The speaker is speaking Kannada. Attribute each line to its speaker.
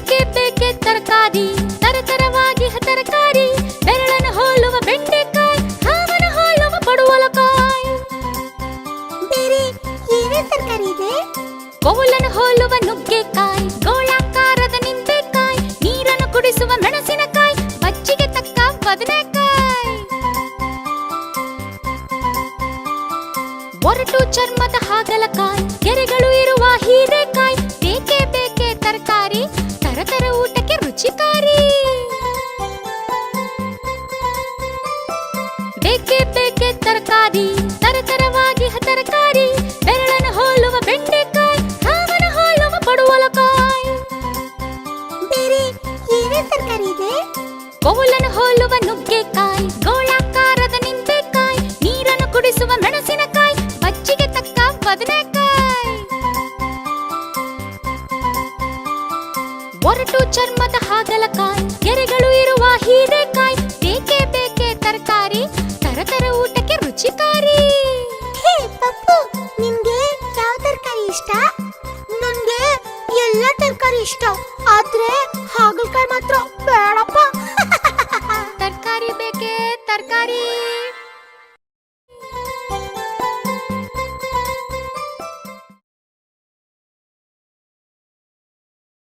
Speaker 1: ಬೇಕೆ ಬೇಕೆ ತರಕಾರಿ ತರತರವಾಗಿ ತರಕಾರಿ ಬೆರಳನ್ನು ಹೋಲುವ ಬೆಂಡೆಕಾಯಿ ಹಾವನ ಹೋಲುವ ಪಡುವಲಕಾಯಿ
Speaker 2: ಬೇರೆ ಏನೇ ತರಕಾರಿ ಇದೆ
Speaker 1: ಕೋಲನ್ನು ಹೋಲುವ ನುಗ್ಗೆಕಾಯಿ ಗೋಳಾಕಾರದ ನಿಂಬೆಕಾಯಿ ನೀರನ್ನು ಕುಡಿಸುವ ಮೆಣಸಿನಕಾಯಿ ಬಜ್ಜಿಗೆ ತಕ್ಕ ಬದನೆಕಾಯಿ ಒರಟು ಚರ್ಮದ ಹಾಗಲಕಾಯಿ ಗೆರೆಗಳು ಇರುವ ಹೀರೆಕಾಯಿ ಬೇಕೆ ಬೇಕೆ ತರಕಾರಿ ತರತರ ಊಟಕ್ಕೆ ರುಚಿಕಾರಿ ಬೇಕೆ ಬೇಕೆ ತರಕಾರಿ ತರತರವಾಗಿ ತರಕಾರಿ ಬೆರಳನ್ನು ಹೋಲುವ ಬೆಂಡೆಕಾಯಿ ಹಾವನ ಹೋಲುವ ಪಡುವಲಕಾಯಿ
Speaker 2: ಬೇರೆ ಏನೇ ತರಕಾರಿ ಇದೆ
Speaker 1: ಕೋಲನ್ನು ಹೋಲುವ ನುಗ್ಗೆಕಾಯಿ ಗೋಳಾಕಾರದ ನಿಂಬೆಕಾಯಿ ನೀರನ್ನು ಕುಡಿಸುವ ಮೆಣಸಿನಕಾಯಿ ಬಜ್ಜಿಗೆ ತಕ್ಕ ಬದನೆಕಾಯಿ ಒರಟು ಚರ್ಮದ ಹಾಗಲಕಾಯಿ ಗೆರೆಗಳು ಇರುವ ಹೀರೆಕಾಯಿ ಬೇಕೆ ಬೇಕೆ ತರಕಾರಿ ತರತರ ಊಟಕ್ಕೆ ರುಚಿಕಾರಿ
Speaker 2: ಹೇ ಪಪ್ಪು ನಿಮ್ಗೆ ಯಾವ ತರಕಾರಿ ಇಷ್ಟ ನನ್ಗೆ ಎಲ್ಲ ತರಕಾರಿ ಇಷ್ಟ ಆದ್ರೆ ಹಾಗಲಕಾಯಿ ಮಾತ್ರ ಬೇಡ